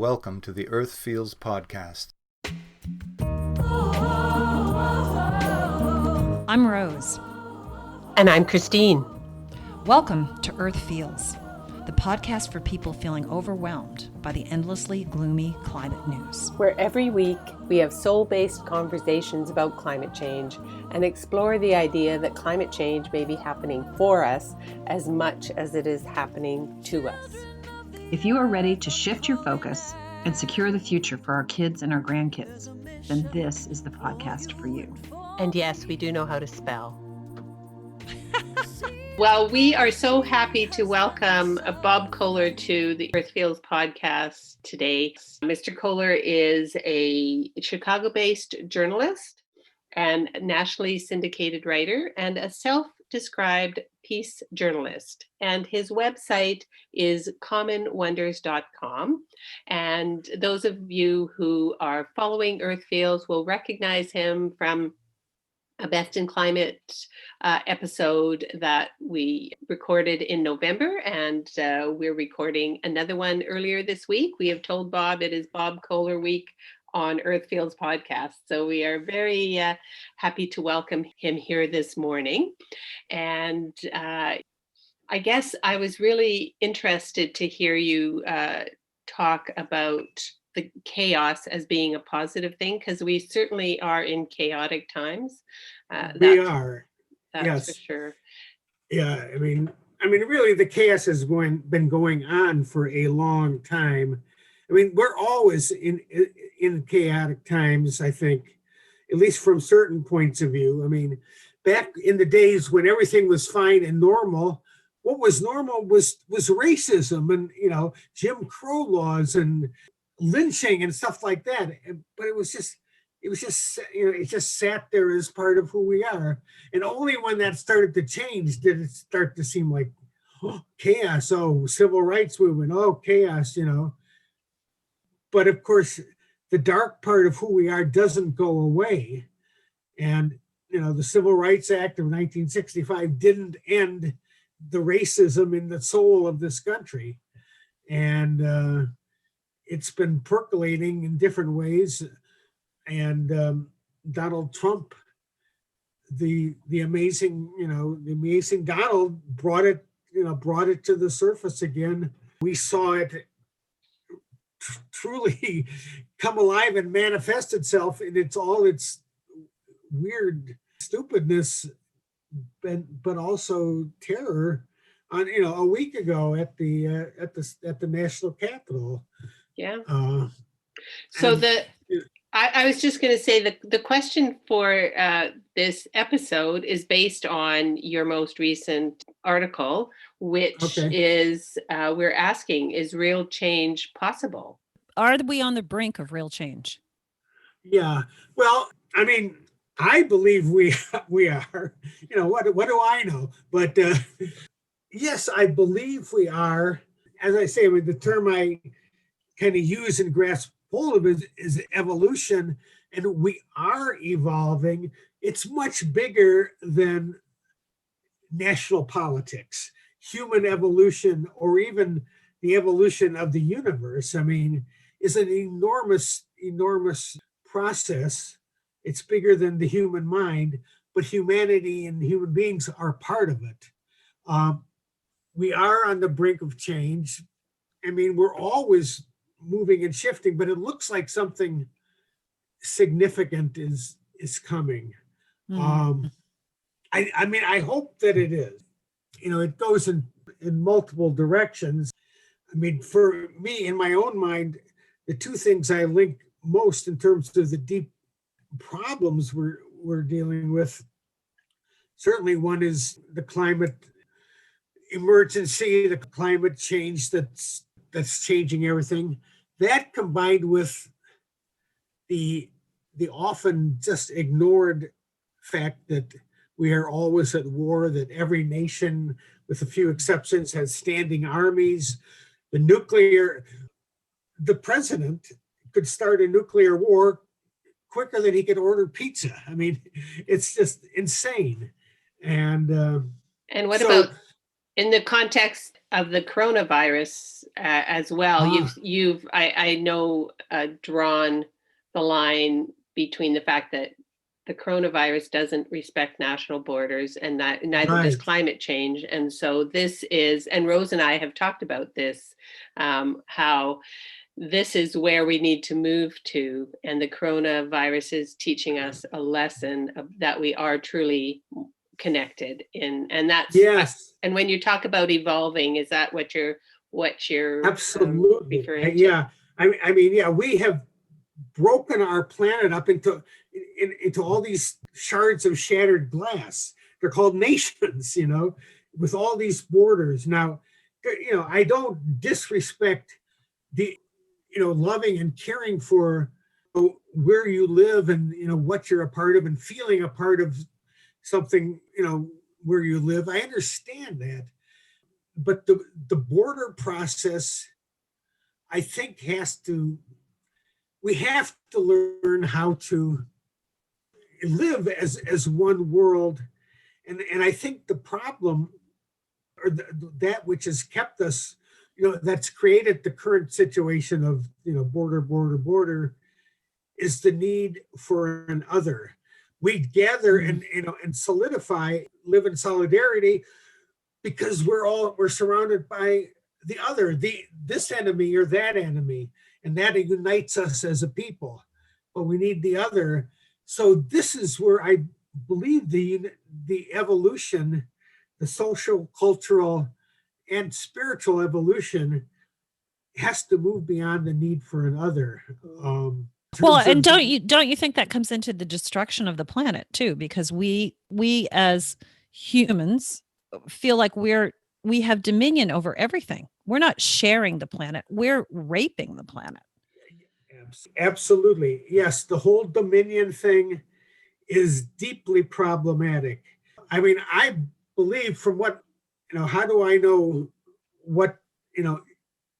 welcome to the Earth Feels podcast. I'm Rose. And I'm Christine. Welcome to Earth Feels, the podcast for people feeling overwhelmed by the endlessly gloomy climate news. Where every week we have soul-based conversations about climate change and explore the idea that climate change may be happening for us as much as it is happening to us. If you are ready to shift your focus and secure the future for our kids and our grandkids, then this is the podcast for you. And yes, we do know how to spell. Well, we are so happy to welcome Bob Koehler to the Earth Feels podcast today. Mr. Koehler is a Chicago-based journalist and nationally syndicated writer and a self-described peace journalist. And his website is commonwonders.com. And those of you who are following Earth Feels will recognize him from a Best in Climate episode that we recorded in November, and we're recording another one earlier this week. We have told Bob it is Bob Koehler Week on Earth Feels podcast, so we are very happy to welcome him here this morning. And I guess I was really interested to hear you talk about the chaos as being a positive thing, because we certainly are in chaotic times. We are. That's yes. for sure. Yeah, I mean, really, the chaos has been going on for a long time. I mean, we're always in chaotic times, I think, at least from certain points of view. I mean, back in the days when everything was fine and normal, what was normal was racism and, Jim Crow laws and lynching and stuff like that. But it just sat there as part of who we are. And only when that started to change did it start to seem like chaos. Oh, civil rights movement. Oh, chaos, But of course, the dark part of who we are doesn't go away. And, the Civil Rights Act of 1965 didn't end the racism in the soul of this country. And it's been percolating in different ways. And Donald Trump, the amazing Donald brought it to the surface again. We saw it truly come alive and manifest itself in its weird stupidness, but also terror on a week ago at the national Capitol. Yeah. I was just going to say that the question for this episode is based on your most recent article, which is we're asking, is real change possible? Are we on the brink of real change? Yeah. Well, I mean, I believe we are. What do I know? But yes, I believe we are. As I say, the term I kind of use and grasp hold of is evolution, and we are evolving. It's much bigger than national politics, human evolution, or even the evolution of the universe. Is an enormous process. It's bigger than the human mind, but humanity and human beings are part of it. We are on the brink of change. We're always moving and shifting, but it looks like something significant is coming. I hope that it is. It goes in multiple directions. For me, in my own mind, the two things I link most in terms of the deep problems we're dealing with, certainly one is the climate emergency, the climate change that's changing everything. That combined with the often just ignored fact that we are always at war, that every nation, with a few exceptions, has standing armies. The president could start a nuclear war quicker than he could order pizza. It's just insane. And what about in the context of the coronavirus as well, I know drawn the line between the fact that the coronavirus doesn't respect national borders, and that neither does climate change. And so this is, and Rose and I have talked about this, how this is where we need to move to. And the coronavirus is teaching us a lesson that we are truly connected in. And that's, yes. And when you talk about evolving, is that what you're absolutely referring to? Yeah. I mean, yeah, we have broken our planet up into all these shards of shattered glass. They're called nations, with all these borders. Now, I don't disrespect the, loving and caring for where you live and, what you're a part of and feeling a part of something, where you live. I understand that. But the border process, I think, we have to learn how to live as one world. And I think the problem, or that which has kept us, that's created the current situation of, border, is the need for an other. We gather and solidify, live in solidarity, because we're surrounded by the other, this enemy or that enemy, and that unites us as a people. But we need the other. So this is where I believe the evolution, the social, cultural, and spiritual evolution has to move beyond the need for an other. Well, and don't you think that comes into the destruction of the planet too? Because we as humans feel like we have dominion over everything. We're not sharing the planet. We're raping the planet. Absolutely. Yes. The whole dominion thing is deeply problematic. I mean, I believe from what, how do I know what,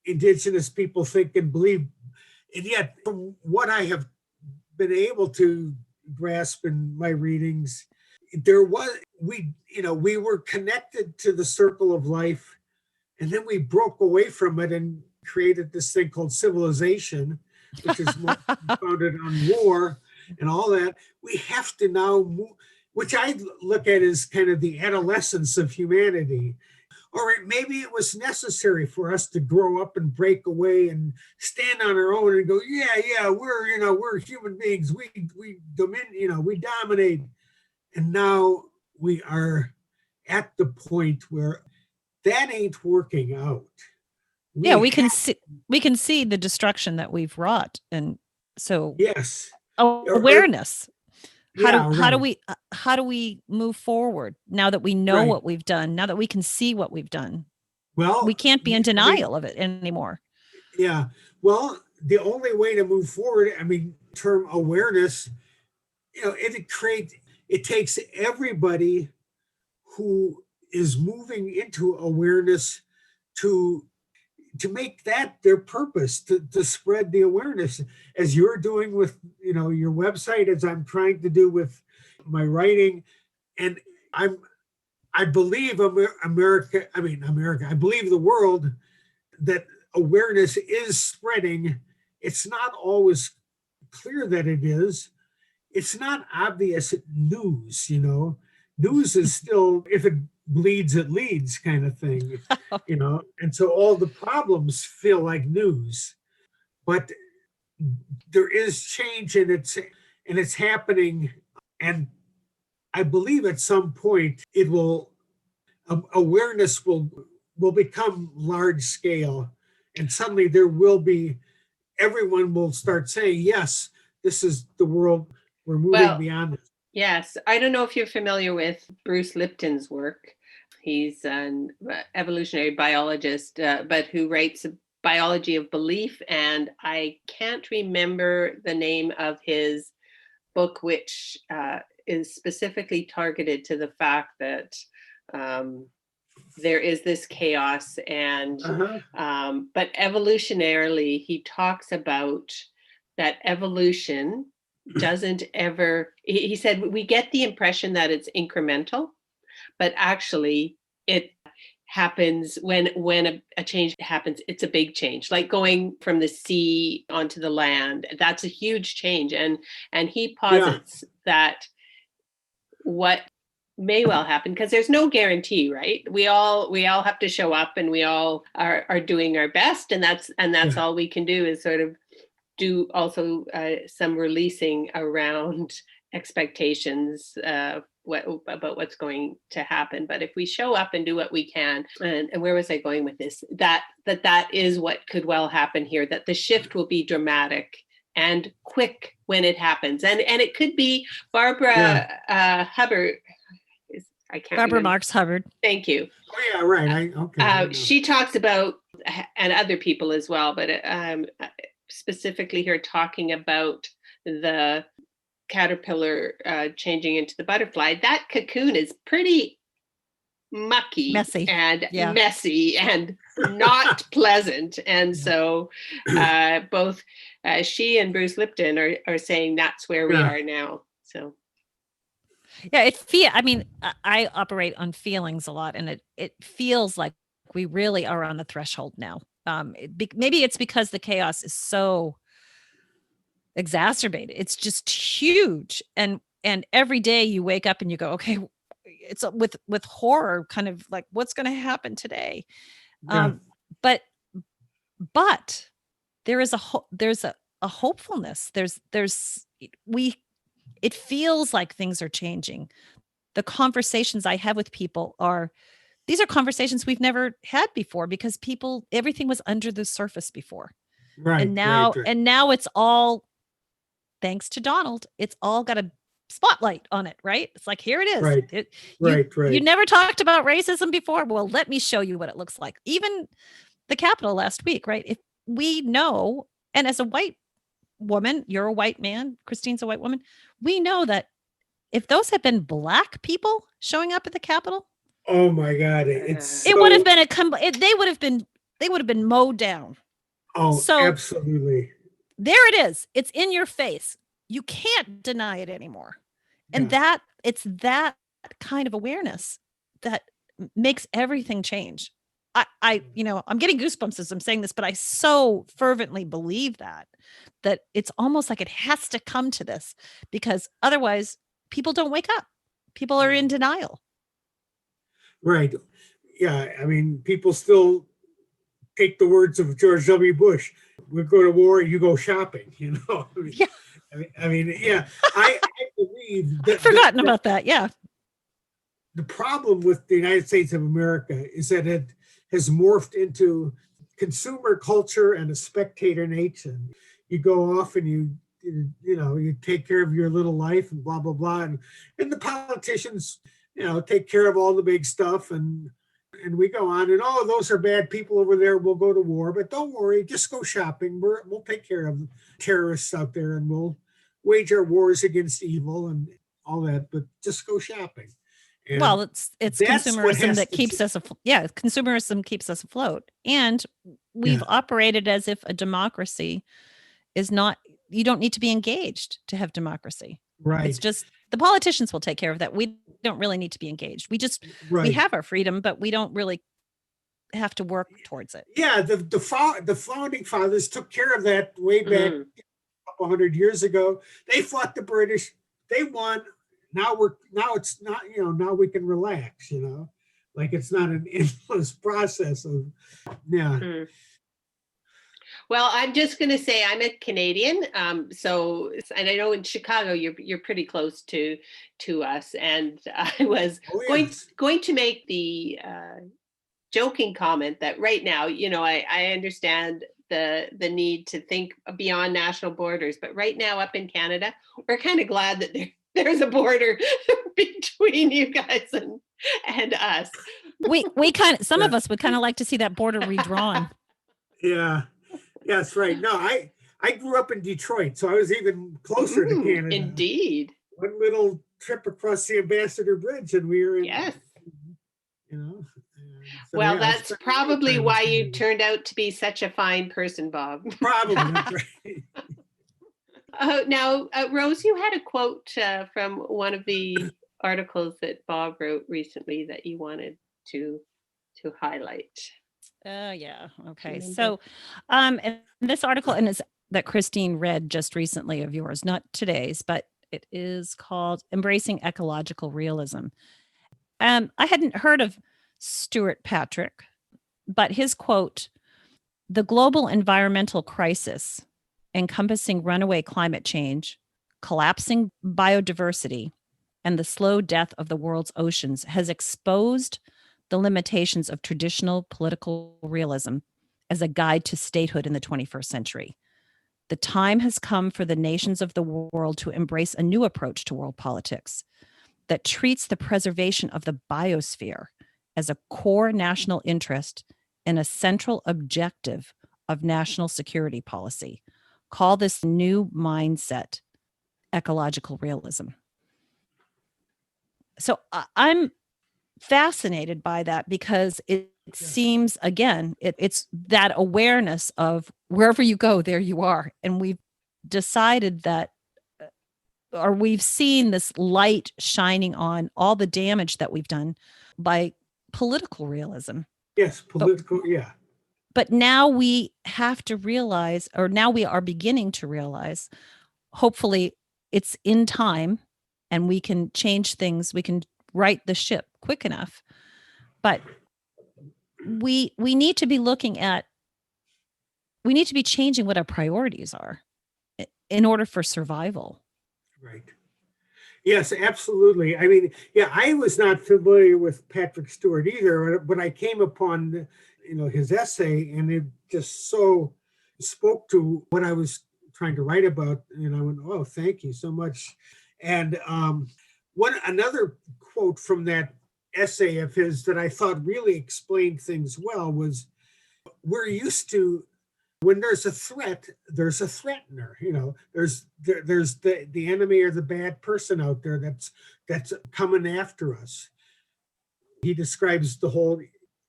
Indigenous people think and believe? And yet, from what I have been able to grasp in my readings, we were connected to the circle of life, and then we broke away from it and created this thing called civilization, which is founded on war and all that. We have to now move, which I look at as kind of the adolescence of humanity. Or maybe it was necessary for us to grow up and break away and stand on our own and go, we're human beings. We dominate. And now we are at the point where that ain't working out. We can see the destruction that we've wrought. And so yes, awareness. How do we move forward now that we know what we've done, now that we can see what we've done? Well, we can't be in denial of it anymore. Yeah. Well, the only way to move forward, term awareness, it takes everybody who is moving into awareness to make that their purpose, to spread the awareness, as you're doing with, your website, as I'm trying to do with my writing. And I believe America, I believe the world, that awareness is spreading. It's not always clear that it is. It's not obvious news, News is still, if it bleeds, it leads kind of thing, and so all the problems feel like news, but there is change, and it's happening. And I believe at some point awareness will become large scale, and suddenly everyone will start saying, yes, this is the world, we're moving beyond it. Yes, I don't know if you're familiar with Bruce Lipton's work. He's an evolutionary biologist, but who writes Biology of Belief. And I can't remember the name of his book, which is specifically targeted to the fact that there is this chaos. And but evolutionarily, he talks about that evolution doesn't ever, he said, we get the impression that it's incremental, but actually it happens when a change happens. It's a big change, like going from the sea onto the land. That's a huge change. And he posits that what may well happen, because there's no guarantee, right? We all have to show up, and we all are doing our best, and that's all we can do, is sort of do also some releasing around expectations about what's going to happen. But if we show up and do what we can, and where was I going with this? That is what could well happen here, that the shift will be dramatic and quick when it happens. And it could be Barbara Hubbard. I can't Barbara remember. Marks Hubbard. Thank you. Oh yeah, right. Okay. She talks about, and other people as well, but specifically here talking about the caterpillar changing into the butterfly. That cocoon is pretty mucky, messy and not pleasant. And so both she and Bruce Lipton are saying that's where we are now. So yeah, I operate on feelings a lot, and it feels like we really are on the threshold now. Maybe it's because the chaos is so exacerbated. It's just huge, and every day you wake up and you go, okay, it's with horror, kind of like, what's going to happen today? But there is there's a hopefulness. It feels like things are changing. The conversations I have with people these are conversations we've never had before, because everything was under the surface before. Right. And now, right. and now it's all, thanks to Donald, it's all got a spotlight on it, right? It's like, here it is. Right. You never talked about racism before. Well, let me show you what it looks like. Even the Capitol last week, right? If we know, and as a white woman, you're a white man, Christine's a white woman, we know that if those had been Black people showing up at the Capitol, oh my God, it would have been they would have been mowed down. Oh, so absolutely. There it is. It's in your face. You can't deny it anymore. And it's that kind of awareness that makes everything change. I'm getting goosebumps as I'm saying this, but I so fervently believe that it's almost like it has to come to this, because otherwise people don't wake up. People are in denial. Right. Yeah. I mean, people still take the words of George W. Bush. We go to war, you go shopping, Yeah. I mean, I believe that. I'd forgotten about that. Yeah. The problem with the United States of America is that it has morphed into consumer culture and a spectator nation. You go off and you take care of your little life and blah, blah, blah. And the politicians, take care of all the big stuff. And we go on and, those are bad people over there. We'll go to war, but don't worry, just go shopping. We'll take care of terrorists out there, and we'll wage our wars against evil and all that, but just go shopping. And well, it's consumerism that keeps us consumerism keeps us afloat. And we've operated as if a democracy is not, you don't need to be engaged to have democracy. Right. It's just the politicians will take care of that. We don't really need to be engaged. We have our freedom, but we don't really have to work towards it. Yeah, the founding fathers took care of that way back a couple hundred years ago. They fought the British. They won. Now it's not, now we can relax, like it's not an endless process of, Well, I'm just going to say I'm a Canadian. So, and I know in Chicago, you're pretty close to us. And I was going to make the joking comment that right now, I understand the need to think beyond national borders, but right now up in Canada, we're kind of glad that there's a border between you guys and us. Some of us would kind of like to see that border redrawn. Yeah. That's right. No, I grew up in Detroit, so I was even closer to Canada. Indeed. One little trip across the Ambassador Bridge, and we were in. Yes. So well, that's probably why you turned out to be such a fine person, Bob. Probably. That's right. Now, Rose, you had a quote from one of the articles that Bob wrote recently that you wanted to to highlight? Yeah. Okay. Remember? So, and this article and it's that Christine read just recently of yours, not today's, but it is called Embracing Ecological Realism. I hadn't heard of Stuart Patrick, but his quote, "The global environmental crisis encompassing runaway climate change, collapsing biodiversity, and the slow death of the world's oceans has exposed the limitations of traditional political realism as a guide to statehood in the 21st century. The time has come for the nations of the world to embrace a new approach to world politics that treats the preservation of the biosphere as a core national interest and a central objective of national security policy. Call this new mindset ecological realism." So I'm fascinated by that because it seems, again, it's that awareness of wherever you go, there you are. And we've decided that, or we've seen this light shining on all the damage that we've done by political realism. Yes, political, yeah. But now we have to realize, or now we are beginning to realize, hopefully it's in time and we can change things. We can right the ship quick enough. But we need to be looking at, we need to be changing what our priorities are in order for survival. Right. Yes, absolutely. I mean, yeah, I was not familiar with Patrick Stewart either, but I came upon, his essay, and it just so spoke to what I was trying to write about. And I went, "Oh, thank you so much." And another quote from that essay of his that I thought really explained things well was, "We're used to, when there's a threat, there's a threatener. There's the enemy or the bad person out there that's coming after us." He describes the whole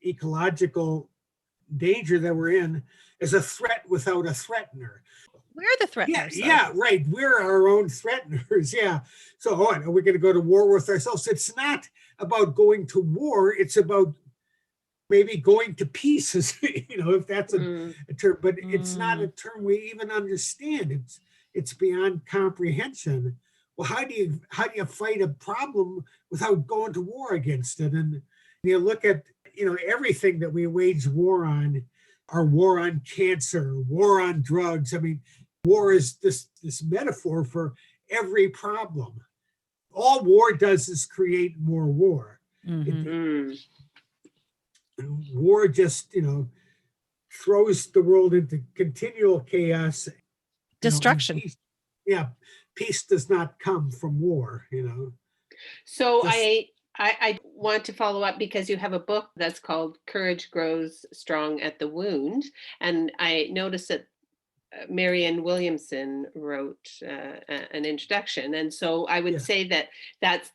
ecological danger that we're in as a threat without a threatener. We're the threateners. Yeah, right. We're our own threateners. Yeah. So, are we going to go to war with ourselves? It's not about going to war. It's about maybe going to peace, if that's a term, but it's not a term we even understand. It's beyond comprehension. Well, how do you fight a problem without going to war against it? And you look at, everything that we wage war on, our war on cancer, war on drugs. I mean, war is this metaphor for every problem. All war does is create more war. War just, throws the world into continual chaos. Destruction. Peace does not come from war, So I want to follow up because you have a book that's called Courage Grows Strong at the Wound. And I noticed that Marianne Williamson wrote an introduction. And so I would say that's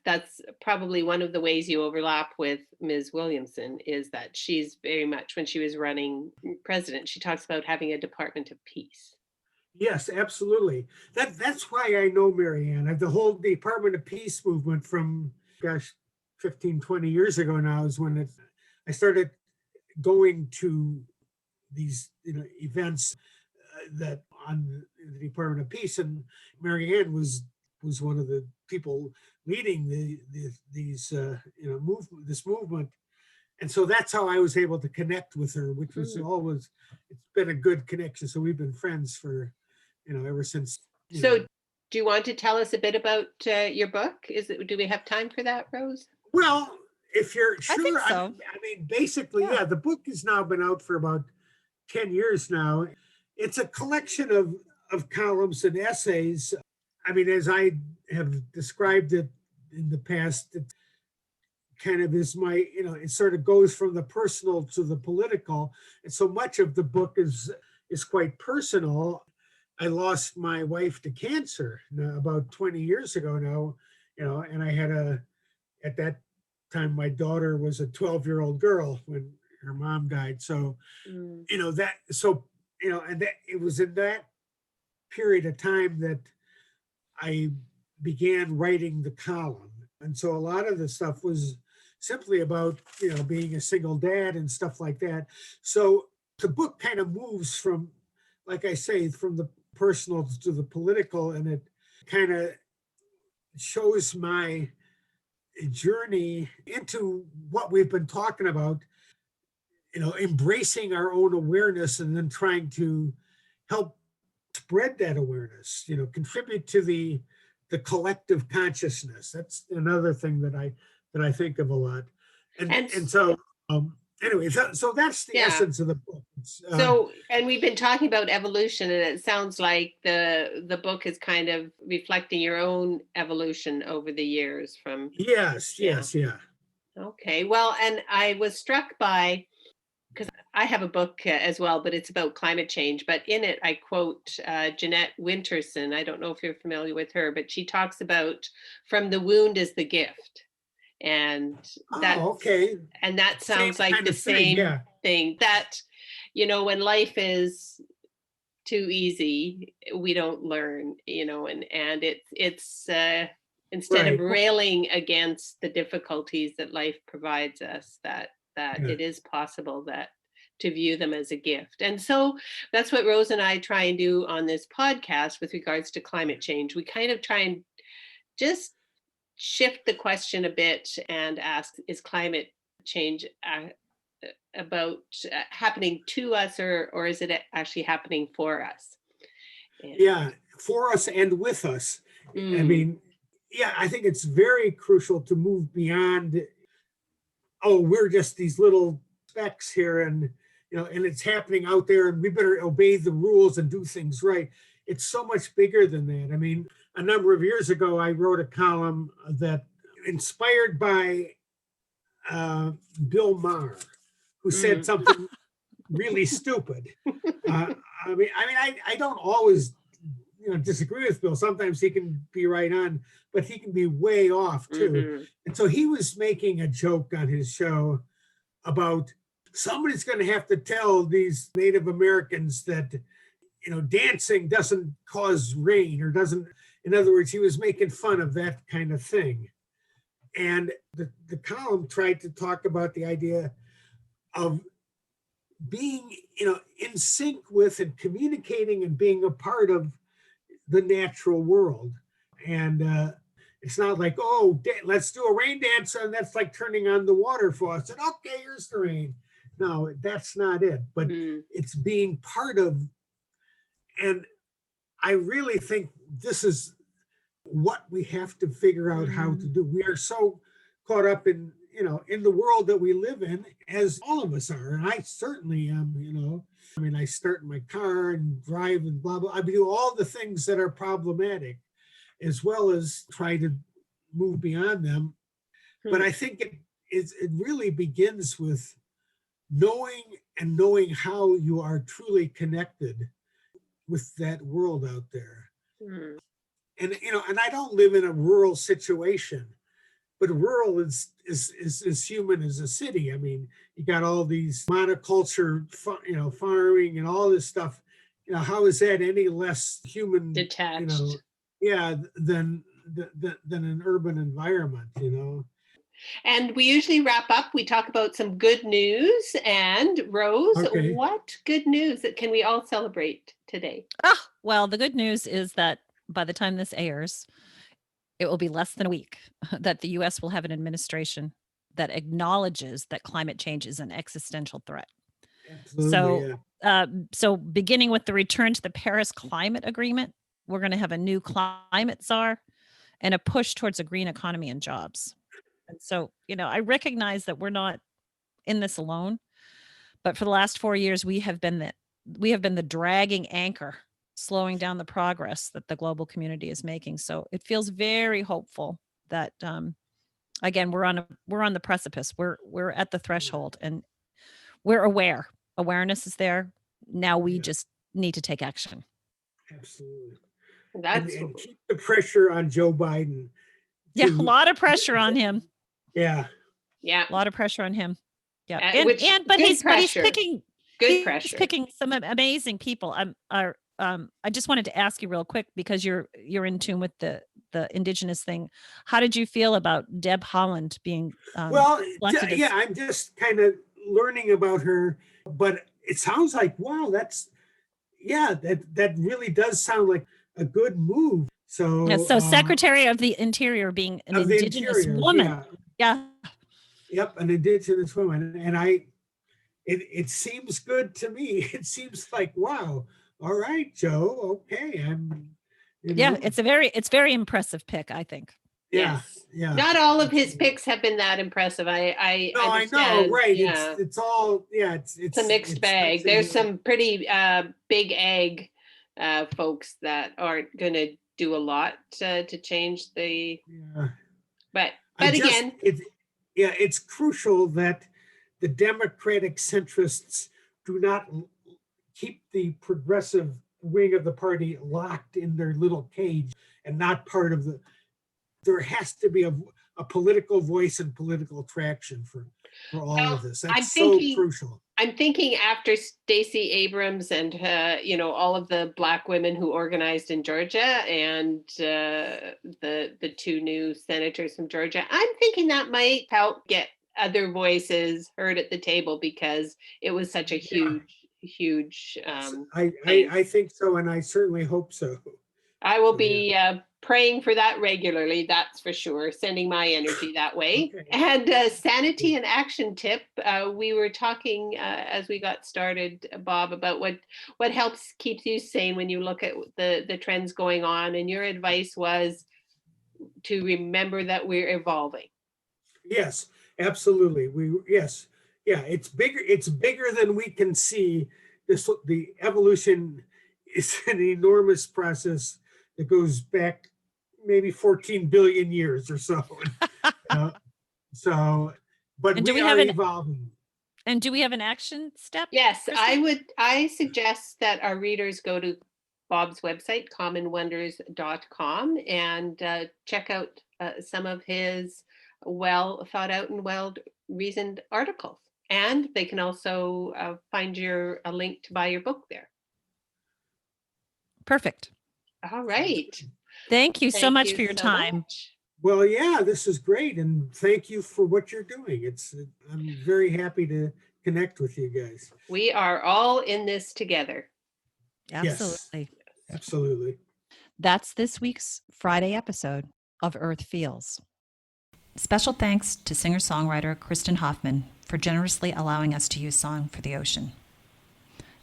probably one of the ways you overlap with Ms. Williamson, is that she's very much, when she was running president, she talks about having a Department of Peace. Yes, absolutely. That's why I know Marianne. The whole Department of Peace movement from, 15, 20 years ago now is when I started going to these events that on the Department of Peace, and Marianne was one of the people leading this movement, and so that's how I was able to connect with her, which was always, it's been a good connection. So we've been friends for ever since. So do you want to tell us a bit about your book? Do we have time for that, Rose? Well, if you're sure. I think so. I mean, basically, the book has now been out for about 10 years now. It's a collection of columns and essays. I mean, as I have described it in the past, it kind of is it sort of goes from the personal to the political. And so much of the book is quite personal. I lost my wife to cancer about 20 years ago now, and I had at that time, my daughter was a 12-year-old girl when her mom died. So, and that it was in that period of time that I began writing the column. And so a lot of the stuff was simply about, being a single dad and stuff like that. So the book kind of moves from, like I say, from the personal to the political, and it kind of shows my journey into what we've been talking about, embracing our own awareness and then trying to help spread that awareness, contribute to the collective consciousness. That's another thing that I think of a lot. And so anyway, so that's the essence of the book. And we've been talking about evolution, and it sounds like the book is kind of reflecting your own evolution over the years from. Yes. Okay. Well, and I was struck by, because I have a book as well, but it's about climate change. But in it, I quote Jeanette Winterson. I don't know if you're familiar with her, but she talks about from the wound is the gift. And that, okay. And that sounds like the same thing that, when life is too easy, we don't learn, and it's instead of railing against the difficulties that life provides us, that it is possible to view them as a gift. And so that's what Rose and I try and do on this podcast with regards to climate change. We kind of try and just shift the question a bit and ask, is climate change about happening to us, or is it actually happening for us? Yeah, for us and with us. I mean, I think it's very crucial to move beyond, we're just these little specks here, and and it's happening out there, and we better obey the rules and do things right. It's so much bigger than that. I mean, a number of years ago, I wrote a column that inspired by Bill Maher, who said something really stupid. I don't always disagree with Bill. Sometimes he can be right on, but he can be way off too. And so he was making a joke on his show about somebody's going to have to tell these Native Americans that dancing doesn't cause rain, or doesn't. In other words, he was making fun of that kind of thing. And the column tried to talk about the idea of being, in sync with and communicating and being a part of the natural world. And it's not like, let's do a rain dance, and that's like turning on the water faucet. Okay, here's the rain. No, that's not it. But it's being part of. And I really think this is what we have to figure out how to do. We are so caught up in, in the world that we live in, as all of us are. And I certainly am, I start in my car and drive and blah, blah. I do all the things that are problematic, as well as try to move beyond them. But I think it really begins with knowing how you are truly connected with that world out there. And and I don't live in a rural situation, but rural is as human as a city. I mean, you got all these monoculture, farming and all this stuff. How is that any less human, detached? Than an urban environment, And we usually wrap up. We talk about some good news. And Rose, what good news that can we all celebrate today? Well, the good news is that by the time this airs, it will be less than a week that the U.S. will have an administration that acknowledges that climate change is an existential threat. Absolutely, So beginning with the return to the Paris Climate Agreement, we're going to have a new climate czar and a push towards a green economy and jobs. And so, I recognize that we're not in this alone, but for the last 4 years, we have been the dragging anchor, slowing down the progress that the global community is making. So it feels very hopeful that, again, we're on the precipice. We're at the threshold, and we're aware. Awareness is there. Now we just need to take action. Absolutely. And keep the pressure on Joe Biden. Yeah, a lot of pressure on him. Yeah. Yeah. A lot of pressure on him. Yeah. But he's picking good pressure. He's picking some amazing people. I just wanted to ask you real quick, because you're in tune with the the Indigenous thing. How did you feel about Deb Holland being Well, elected as- yeah, I'm just kind of learning about her, but it sounds like, wow, that really does sound like a good move. So, Yeah, so Secretary of the Interior being an of the Indigenous Interior, woman. Yeah. Yep, an Indigenous woman. And it seems good to me. It seems like, wow, all right, Joe, okay. Yeah, it's very impressive pick, I think. Yeah, Yes. yeah. Not all of his picks have been that impressive. I No, I understand. know, right. Yeah. It's all, yeah, It's a mixed bag. There's some pretty big ag folks that aren't going to do a lot to change the. Yeah. But Just- again, it's crucial that the Democratic centrists do not keep the progressive wing of the party locked in their little cage and not part of the. There has to be a political voice and political traction for all of this. That's so crucial. I'm thinking after Stacey Abrams and all of the Black women who organized in Georgia and the two new senators from Georgia, I'm thinking that might help get other voices heard at the table because it was such a huge. I think so, and I certainly hope so. I will be praying for that regularly, that's for sure, sending my energy that way. Okay. And sanity and action tip, we were talking as we got started, Bob, about what helps keeps you sane when you look at the trends going on. And your advice was to remember that we're evolving. Yes, absolutely. It's bigger than we can see. The evolution is an enormous process that goes back maybe 14 billion years or so. But we are evolving. And do we have an action step? Yes, Kristen? I suggest that our readers go to Bob's website, commonwonders.com, and check out some of his well thought out and well reasoned articles. And they can also find a link to buy your book there. Perfect. All right. Thank you so much for your time. much. Well, yeah, this is great, and thank you for what you're doing. I'm very happy to connect with you guys. We are all in this together. Absolutely. Yes, absolutely. That's this week's Friday episode of Earth Feels. Special thanks to singer-songwriter Kristen Hoffman for generously allowing us to use Song for the Ocean.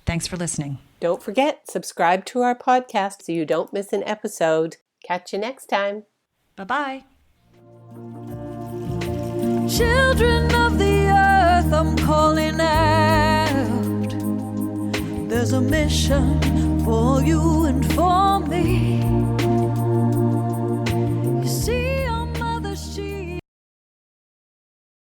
Thanks for listening. Don't forget, subscribe to our podcast so you don't miss an episode. Catch you next time. Bye-bye. Children of the earth, I'm calling out. There's a mission for you and for me.